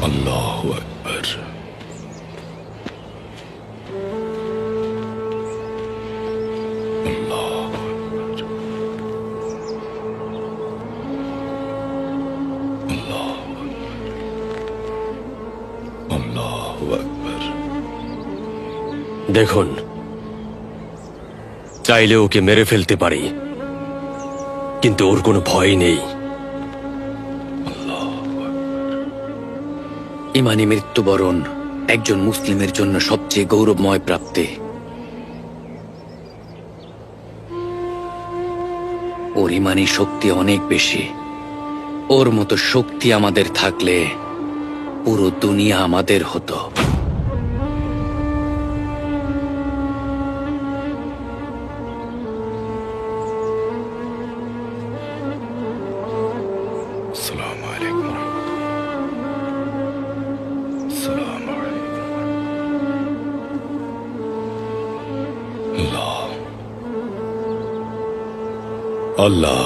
আল্লাহু আকবার। আল্লাহু আকবার। আল্লাহু আকবার। আল্লাহু আকবার। দেখুন, চাইলে ওকে মেরে ফেলতে পারি, কিন্তু ওর কোনো ভয় নেই। ইমানি মৃত্যুবরণ একজন মুসলিমের জন্য সবচেয়ে গৌরবময় প্রাপ্তি। ওর ইমানি শক্তি অনেক বেশি। ওর মতো শক্তি আমাদের থাকলে পুরো দুনিয়া আমাদের হতো। আসসালামু আলাইকুম। আসসালামু আলাইকুম। আল্লাহ আল্লাহ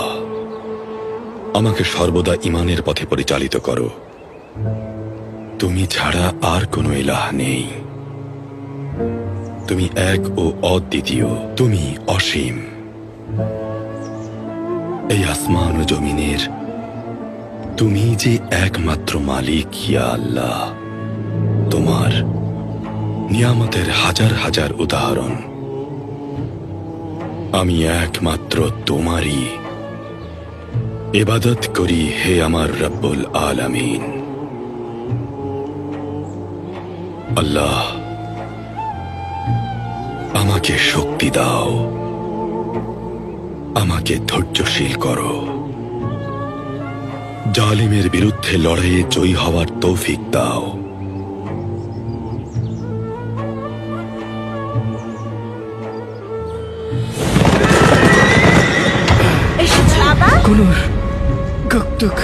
আমাকে সর্বদা ইমানের পথে পরিচালিত করো। তুমি ছাড়া আর কোনো ইলাহ নেই। তুমি এক ও অদ্বিতীয়। তুমি অসীম। এই আসমান ও জমিনের তুমি যে একমাত্র মালিক। ইয়া আল্লাহ, তোমার নিয়ামতের হাজার হাজার উদাহরণ। আমি একমাত্র তোমারই ইবাদত করি, হে আমার রব্বুল আলামিন। আল্লাহ, আমাকে শক্তি দাও, আমাকে ধৈর্যশীল করো। জালিমের বিরুদ্ধে লড়াইয়ে জয়ী হওয়ার তৌফিক দাও। এসেছে বাবা। গুনুর, গুকটুক,